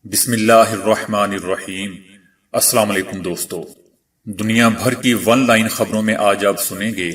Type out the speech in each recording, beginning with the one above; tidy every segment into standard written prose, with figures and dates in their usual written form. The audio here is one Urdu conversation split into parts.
بسم اللہ الرحمن الرحیم۔ السلام علیکم دوستو، دنیا بھر کی ون لائن خبروں میں آج آپ سنیں گے،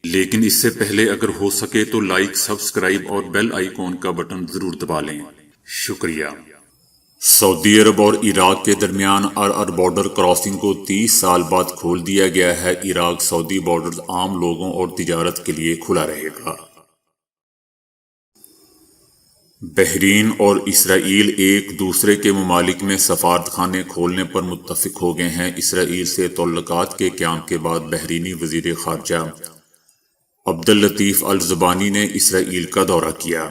لیکن اس سے پہلے اگر ہو سکے تو لائک، سبسکرائب اور بیل آئیکن کا بٹن ضرور دبا لیں۔ شکریہ۔ سعودی عرب اور عراق کے درمیان ار بارڈر کراسنگ کو 30 سال بعد کھول دیا گیا ہے۔ عراق سعودی بارڈر عام لوگوں اور تجارت کے لیے کھلا رہے گا۔ بحرین اور اسرائیل ایک دوسرے کے ممالک میں سفارتخانے کھولنے پر متفق ہو گئے ہیں۔ اسرائیل سے تعلقات کے قیام کے بعد بحرینی وزیر خارجہ عبداللطیف الزبانی نے اسرائیل کا دورہ کیا۔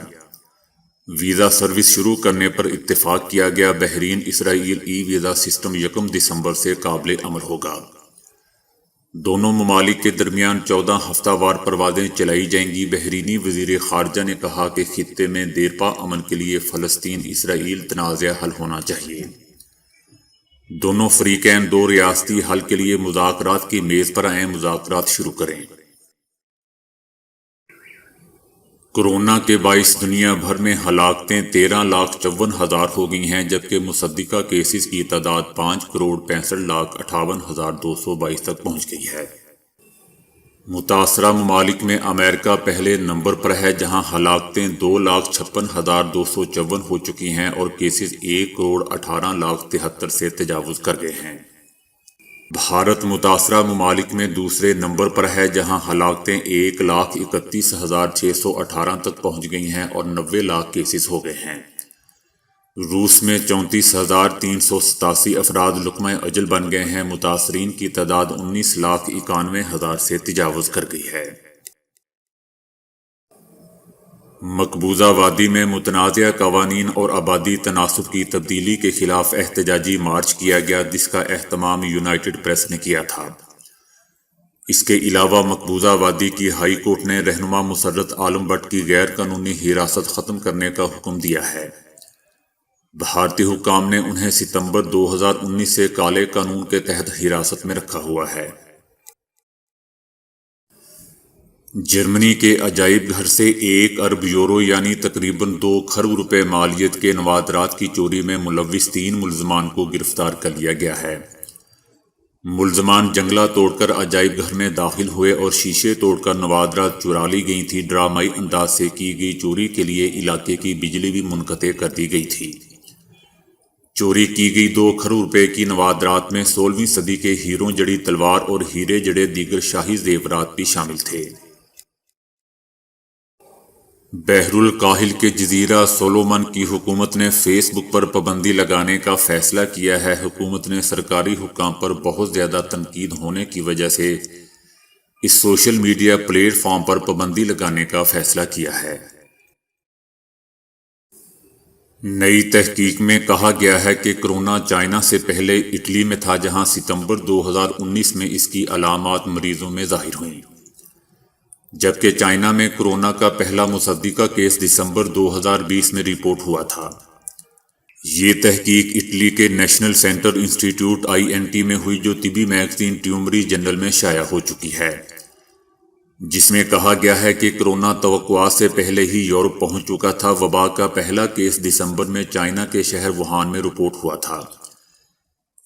ویزا سروس شروع کرنے پر اتفاق کیا گیا۔ بحرین اسرائیل ای ویزا سسٹم 1 دسمبر سے قابل عمل ہوگا۔ دونوں ممالک کے درمیان 14 ہفتہ وار پروازیں چلائی جائیں گی۔ بحرینی وزیر خارجہ نے کہا کہ خطے میں دیرپا امن کے لیے فلسطین اسرائیل تنازع حل ہونا چاہیے۔ دونوں فریقین 2 ریاستی حل کے لیے مذاکرات کی میز پر آئیں، مذاکرات شروع کریں۔ کورونا کے باعث دنیا بھر میں ہلاکتیں 13,54,000 ہو گئی ہیں، جبکہ مصدقہ کیسز کی تعداد 5,65,58,222 تک پہنچ گئی ہے۔ متاثرہ ممالک میں امریکہ پہلے نمبر پر ہے، جہاں ہلاکتیں 2,56,254 ہو چکی ہیں اور کیسز 1,18,73,000 سے تجاوز کر گئے ہیں۔ بھارت متاثرہ ممالک میں دوسرے نمبر پر ہے، جہاں ہلاکتیں 1,31,618 تک پہنچ گئی ہیں اور 90 لاکھ کیسز ہو گئے ہیں۔ روس میں 34,387 افراد لقمہ اجل بن گئے ہیں۔ متاثرین کی تعداد 19,91,000 سے تجاوز کر گئی ہے۔ مقبوضہ وادی میں متنازع قوانین اور آبادی تناسب کی تبدیلی کے خلاف احتجاجی مارچ کیا گیا، جس کا اہتمام یونائیٹڈ پریس نے کیا تھا۔ اس کے علاوہ مقبوضہ وادی کی ہائی کورٹ نے رہنما مسرت عالم بٹ کی غیر قانونی حراست ختم کرنے کا حکم دیا ہے۔ بھارتی حکام نے انہیں ستمبر 2019 سے کالے قانون کے تحت حراست میں رکھا ہوا ہے۔ جرمنی کے عجائب گھر سے 1 ارب یورو یعنی تقریباً 2 کروڑ روپے مالیت کے نوادرات کی چوری میں ملوث 3 ملزمان کو گرفتار کر لیا گیا ہے۔ ملزمان جنگلہ توڑ کر عجائب گھر میں داخل ہوئے اور شیشے توڑ کر نوادرات چرا لی گئی تھی۔ ڈرامائی انداز سے کی گئی چوری کے لیے علاقے کی بجلی بھی منقطع کر دی گئی تھی۔ چوری کی گئی 2 کروڑ روپے کی نوادرات میں 16ویں صدی کے ہیروں جڑی تلوار اور ہیرے جڑے دیگر شاہی زیورات بھی شامل تھے۔ بحر الکاہل کے جزیرہ سولومن کی حکومت نے فیس بک پر پابندی لگانے کا فیصلہ کیا ہے۔ حکومت نے سرکاری حکام پر بہت زیادہ تنقید ہونے کی وجہ سے اس سوشل میڈیا پلیٹ فارم پر پابندی لگانے کا فیصلہ کیا ہے۔ نئی تحقیق میں کہا گیا ہے کہ کورونا چائنا سے پہلے اٹلی میں تھا، جہاں ستمبر 2019 میں اس کی علامات مریضوں میں ظاہر ہوئیں، جبکہ چائنا میں کورونا کا پہلا مصدقہ کیس دسمبر 2020 میں رپورٹ ہوا تھا۔ یہ تحقیق اٹلی کے نیشنل سینٹر انسٹیٹیوٹ INT میں ہوئی، جو طبی میگزین ٹیومری جنرل میں شائع ہو چکی ہے، جس میں کہا گیا ہے کہ کورونا توقعات سے پہلے ہی یورپ پہنچ چکا تھا۔ وبا کا پہلا کیس دسمبر میں چائنا کے شہر ووہان میں رپورٹ ہوا تھا،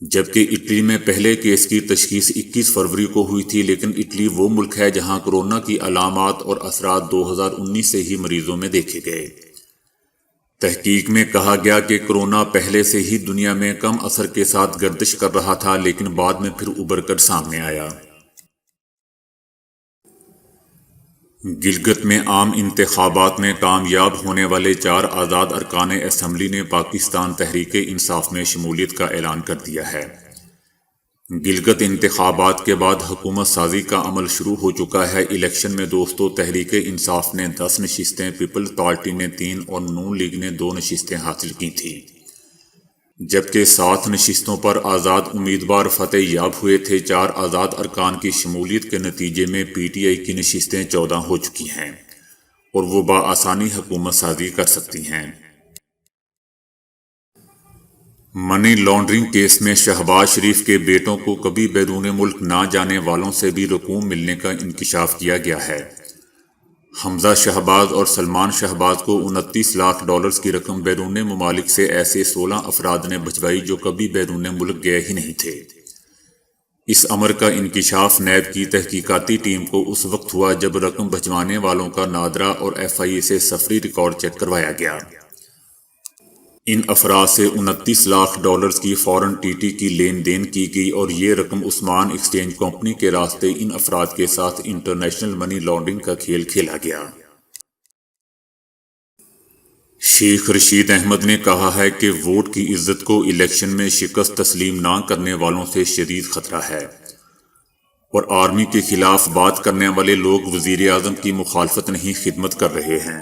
جبکہ اٹلی میں پہلے کیس کی تشخیص 21 فروری کو ہوئی تھی، لیکن اٹلی وہ ملک ہے جہاں کورونا کی علامات اور اثرات 2019 سے ہی مریضوں میں دیکھے گئے۔ تحقیق میں کہا گیا کہ کورونا پہلے سے ہی دنیا میں کم اثر کے ساتھ گردش کر رہا تھا، لیکن بعد میں پھر ابھر کر سامنے آیا۔ گلگت میں عام انتخابات میں کامیاب ہونے والے 4 آزاد ارکان اسمبلی نے پاکستان تحریک انصاف میں شمولیت کا اعلان کر دیا ہے۔ گلگت انتخابات کے بعد حکومت سازی کا عمل شروع ہو چکا ہے۔ الیکشن میں دوستو تحریک انصاف نے 10 نشستیں، پیپلز پارٹی نے 3 اور نون لیگ نے 2 نشستیں حاصل کی تھیں، جبکہ 7 نشستوں پر آزاد امیدوار فتح یاب ہوئے تھے۔ 4 آزاد ارکان کی شمولیت کے نتیجے میں PTI کی نشستیں 14 ہو چکی ہیں اور وہ بآسانی حکومت سازی کر سکتی ہیں۔ منی لانڈرنگ کیس میں شہباز شریف کے بیٹوں کو کبھی بیرون ملک نہ جانے والوں سے بھی رقوم ملنے کا انکشاف کیا گیا ہے۔ حمزہ شہباز اور سلمان شہباز کو 29 لاکھ ڈالرز کی رقم بیرون ممالک سے ایسے 16 افراد نے بھجوائی جو کبھی بیرون ملک گئے ہی نہیں تھے۔ اس امر کا انکشاف نیب کی تحقیقاتی ٹیم کو اس وقت ہوا جب رقم بھجوانے والوں کا نادرا اور FIA سے سفری ریکارڈ چیک کروایا گیا۔ ان افراد سے 29 لاکھ ڈالرز کی فورن TT کی لین دین کی گئی اور یہ رقم عثمان ایکسچینج کمپنی کے راستے ان افراد کے ساتھ انٹرنیشنل منی لانڈرنگ کا کھیل کھیلا گیا۔ شیخ رشید احمد نے کہا ہے کہ ووٹ کی عزت کو الیکشن میں شکست تسلیم نہ کرنے والوں سے شدید خطرہ ہے اور آرمی کے خلاف بات کرنے والے لوگ وزیر اعظم کی مخالفت نہیں خدمت کر رہے ہیں۔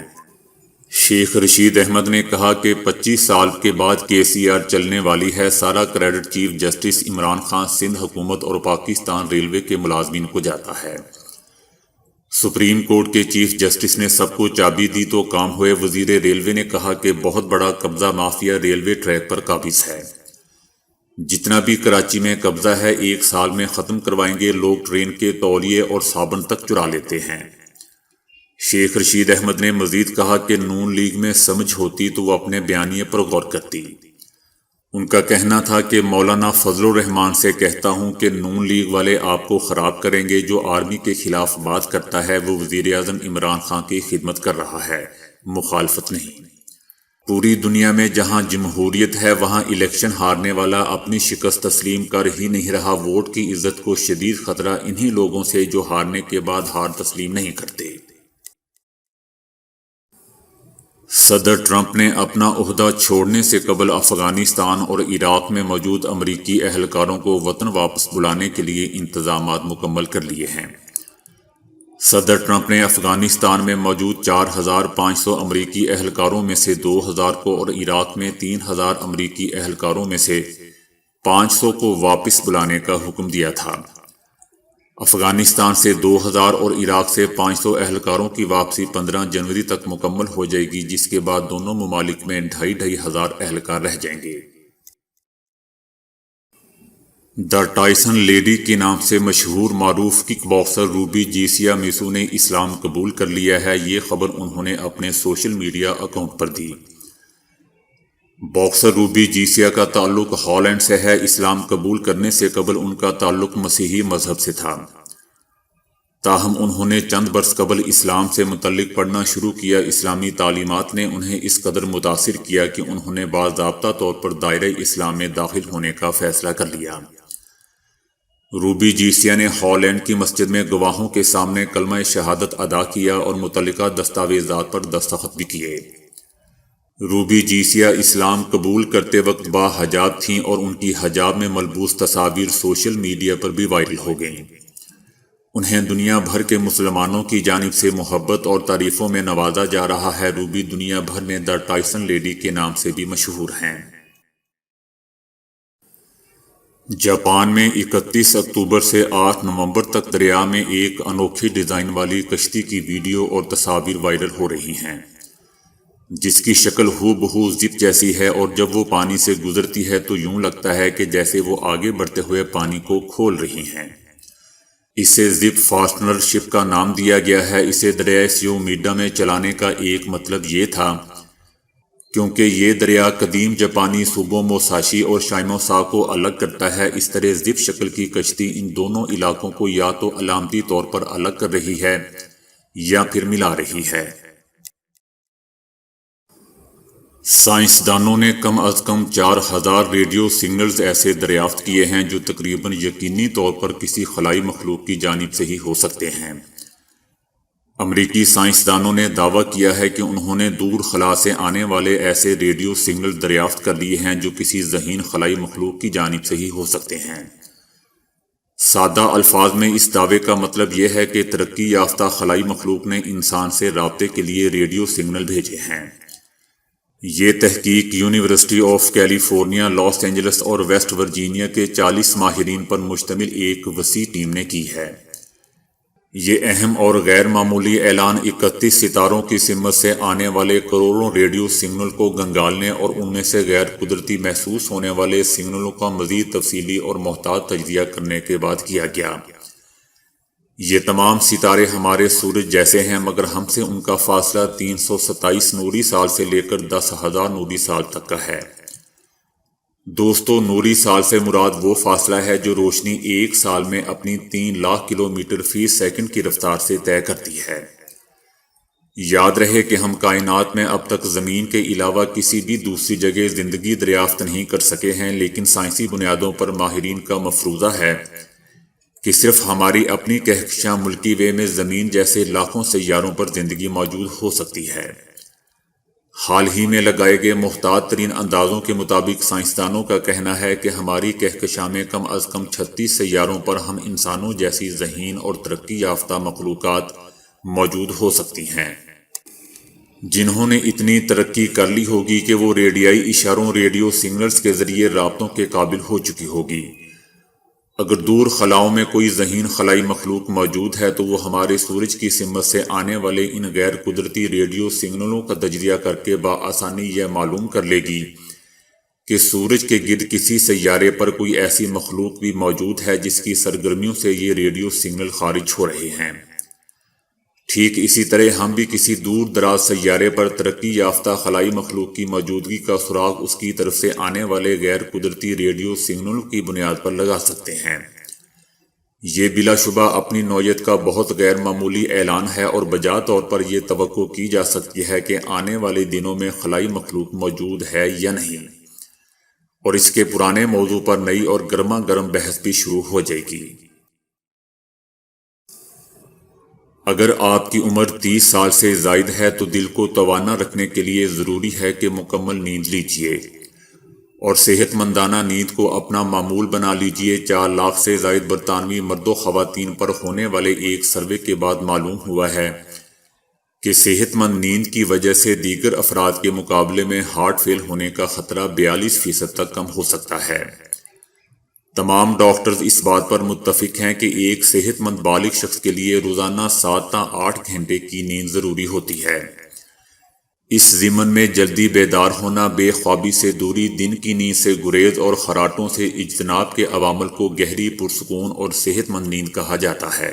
شیخ رشید احمد نے کہا کہ 25 سال کے بعد KCR چلنے والی ہے، سارا credit chief justice Imran Khan Sindh حکومت اور پاکستان ریلوے کے ملازمین کو جاتا ہے۔ سپریم کورٹ کے چیف جسٹس نے سب کو چابی دی تو کام ہوئے۔ وزیر ریلوے نے کہا کہ بہت بڑا قبضہ مافیا ریلوے ٹریک پر قابض ہے، جتنا بھی کراچی میں قبضہ ہے 1 سال میں ختم کروائیں گے۔ لوگ ٹرین کے تولیے اور صابن تک چرا لیتے ہیں۔ شیخ رشید احمد نے مزید کہا کہ نون لیگ میں سمجھ ہوتی تو وہ اپنے بیانیے پر غور کرتی۔ ان کا کہنا تھا کہ مولانا فضل الرحمان سے کہتا ہوں کہ نون لیگ والے آپ کو خراب کریں گے۔ جو آرمی کے خلاف بات کرتا ہے وہ وزیر اعظم عمران خان کی خدمت کر رہا ہے، مخالفت نہیں۔ پوری دنیا میں جہاں جمہوریت ہے وہاں الیکشن ہارنے والا اپنی شکست تسلیم کر ہی نہیں رہا۔ ووٹ کی عزت کو شدید خطرہ انہی لوگوں سے جو ہارنے کے بعد ہار تسلیم نہیں کرتے۔ صدر ٹرمپ نے اپنا عہدہ چھوڑنے سے قبل افغانستان اور عراق میں موجود امریکی اہلکاروں کو وطن واپس بلانے کے لیے انتظامات مکمل کر لیے ہیں۔ صدر ٹرمپ نے افغانستان میں موجود 4500 امریکی اہلکاروں میں سے 2000 کو اور عراق میں 3000 امریکی اہلکاروں میں سے 500 کو واپس بلانے کا حکم دیا تھا۔ افغانستان سے 2000 اور عراق سے 500 اہلکاروں کی واپسی 15 جنوری تک مکمل ہو جائے گی، جس کے بعد دونوں ممالک میں 2500 اہلکار رہ جائیں گے۔ دا ٹائسن لیڈی کے نام سے مشہور معروف کک باکسر روبی جیسیا میسو نے اسلام قبول کر لیا ہے، یہ خبر انہوں نے اپنے سوشل میڈیا اکاؤنٹ پر دی۔ باکسر روبی جیسیا کا تعلق ہالینڈ سے ہے۔ اسلام قبول کرنے سے قبل ان کا تعلق مسیحی مذہب سے تھا، تاہم انہوں نے چند برس قبل اسلام سے متعلق پڑھنا شروع کیا۔ اسلامی تعلیمات نے انہیں اس قدر متاثر کیا کہ انہوں نے باضابطہ طور پر دائرہ اسلام میں داخل ہونے کا فیصلہ کر لیا۔ روبی جیسیا نے ہالینڈ کی مسجد میں گواہوں کے سامنے کلمہ شہادت ادا کیا اور متعلقہ دستاویزات پر دستخط بھی کیے۔ روبی جیسیا اسلام قبول کرتے وقت با حجاب تھیں اور ان کی حجاب میں ملبوس تصاویر سوشل میڈیا پر بھی وائرل ہو گئیں۔ انہیں دنیا بھر کے مسلمانوں کی جانب سے محبت اور تعریفوں میں نوازا جا رہا ہے۔ روبی دنیا بھر میں دا ٹائسن لیڈی کے نام سے بھی مشہور ہیں۔ جاپان میں 31 اکتوبر سے 8 نومبر تک دریا میں ایک انوکھی ڈیزائن والی کشتی کی ویڈیو اور تصاویر وائرل ہو رہی ہیں، جس کی شکل ہو بہو زپ جیسی ہے اور جب وہ پانی سے گزرتی ہے تو یوں لگتا ہے کہ جیسے وہ آگے بڑھتے ہوئے پانی کو کھول رہی ہیں۔ اسے زپ فاسٹنر شپ کا نام دیا گیا ہے۔ اسے دریائے سیو میڈا میں چلانے کا ایک مطلب یہ تھا کیونکہ یہ دریا قدیم جاپانی صوبوں موساشی اور شائموسا کو الگ کرتا ہے۔ اس طرح زپ شکل کی کشتی ان دونوں علاقوں کو یا تو علامتی طور پر الگ کر رہی ہے یا پھر ملا رہی ہے۔ سائنسدانوں نے کم از کم 4000 ریڈیو سگنلز ایسے دریافت کیے ہیں جو تقریباً یقینی طور پر کسی خلائی مخلوق کی جانب سے ہی ہو سکتے ہیں۔ امریکی سائنسدانوں نے دعویٰ کیا ہے کہ انہوں نے دور خلا سے آنے والے ایسے ریڈیو سگنل دریافت کر لیے ہیں جو کسی ذہین خلائی مخلوق کی جانب سے ہی ہو سکتے ہیں۔ سادہ الفاظ میں اس دعوے کا مطلب یہ ہے کہ ترقی یافتہ خلائی مخلوق نے انسان سے رابطے کے لیے ریڈیو سگنل بھیجے ہیں۔ یہ تحقیق University of California Los Angeles اور ویسٹ ورجینیا کے 40 ماہرین پر مشتمل ایک وسیع ٹیم نے کی ہے۔ یہ اہم اور غیر معمولی اعلان 31 ستاروں کی سمت سے آنے والے کروڑوں ریڈیو سگنل کو گنگالنے اور ان میں سے غیر قدرتی محسوس ہونے والے سگنلوں کا مزید تفصیلی اور محتاط تجزیہ کرنے کے بعد کیا گیا۔ یہ تمام ستارے ہمارے سورج جیسے ہیں، مگر ہم سے ان کا فاصلہ 327 نوری سال سے لے کر 10,000 نوری سال تک کا ہے۔ دوستو، نوری سال سے مراد وہ فاصلہ ہے جو روشنی ایک سال میں اپنی 3 لاکھ کلومیٹر فی سیکنڈ کی رفتار سے طے کرتی ہے۔ یاد رہے کہ ہم کائنات میں اب تک زمین کے علاوہ کسی بھی دوسری جگہ زندگی دریافت نہیں کر سکے ہیں، لیکن سائنسی بنیادوں پر ماہرین کا مفروضہ ہے کہ صرف ہماری اپنی کہکشاں ملکی وے میں زمین جیسے لاکھوں سیاروں پر زندگی موجود ہو سکتی ہے۔ حال ہی میں لگائے گئے محتاط ترین اندازوں کے مطابق سائنسدانوں کا کہنا ہے کہ ہماری کہکشاں میں کم از کم 36 سیاروں پر ہم انسانوں جیسی ذہین اور ترقی یافتہ مخلوقات موجود ہو سکتی ہیں، جنہوں نے اتنی ترقی کر لی ہوگی کہ وہ ریڈیائی اشاروں ریڈیو سگنلز کے ذریعے رابطوں کے قابل ہو چکی ہوگی۔ اگر دور خلاؤں میں کوئی ذہین خلائی مخلوق موجود ہے تو وہ ہمارے سورج کی سمت سے آنے والے ان غیر قدرتی ریڈیو سگنلوں کا تجزیہ کر کے بآسانی یہ معلوم کر لے گی کہ سورج کے گرد کسی سیارے پر کوئی ایسی مخلوق بھی موجود ہے جس کی سرگرمیوں سے یہ ریڈیو سگنل خارج ہو رہے ہیں۔ ٹھیک اسی طرح ہم بھی کسی دور دراز سیارے پر ترقی یافتہ خلائی مخلوق کی موجودگی کا سراغ اس کی طرف سے آنے والے غیر قدرتی ریڈیو سگنلوں کی بنیاد پر لگا سکتے ہیں۔ یہ بلا شبہ اپنی نوعیت کا بہت غیر معمولی اعلان ہے، اور بجا طور پر یہ توقع کی جا سکتی ہے کہ آنے والے دنوں میں خلائی مخلوق موجود ہے یا نہیں، اور اس کے پرانے موضوع پر نئی اور گرما گرم بحث بھی شروع ہو جائے گی۔ اگر آپ کی عمر 30 سال سے زائد ہے تو دل کو توانا رکھنے کے لیے ضروری ہے کہ مکمل نیند لیجیے، اور صحت مندانہ نیند کو اپنا معمول بنا لیجیے۔ 4 لاکھ سے زائد برطانوی مرد و خواتین پر ہونے والے ایک سروے کے بعد معلوم ہوا ہے کہ صحت مند نیند کی وجہ سے دیگر افراد کے مقابلے میں ہارٹ فیل ہونے کا خطرہ 42% تک کم ہو سکتا ہے۔ تمام ڈاکٹرز اس بات پر متفق ہیں کہ ایک صحت مند بالغ شخص کے لیے روزانہ 7 تا 8 گھنٹے کی نیند ضروری ہوتی ہے۔ اس ضمن میں جلدی بیدار ہونا، بے خوابی سے دوری، دن کی نیند سے گریز اور خراٹوں سے اجتناب کے عوامل کو گہری پرسکون اور صحت مند نیند کہا جاتا ہے۔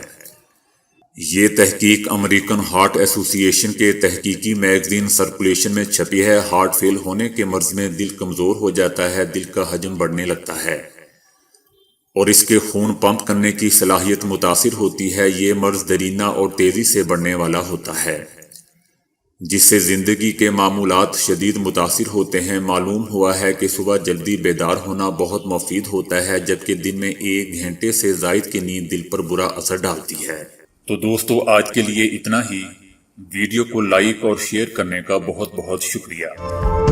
یہ تحقیق امریکن ہارٹ ایسوسی ایشن کے تحقیقی میگزین سرکولیشن میں چھپی ہے۔ ہارٹ فیل ہونے کے مرض میں دل کمزور ہو جاتا ہے، دل کا حجم بڑھنے لگتا ہے اور اس کے خون پمپ کرنے کی صلاحیت متاثر ہوتی ہے۔ یہ مرض دیرینہ اور تیزی سے بڑھنے والا ہوتا ہے، جس سے زندگی کے معمولات شدید متاثر ہوتے ہیں۔ معلوم ہوا ہے کہ صبح جلدی بیدار ہونا بہت مفید ہوتا ہے، جبکہ دن میں 1 گھنٹے سے زائد کی نیند دل پر برا اثر ڈالتی ہے۔ تو دوستو، آج کے لیے اتنا ہی۔ ویڈیو کو لائک اور شیئر کرنے کا بہت بہت شکریہ۔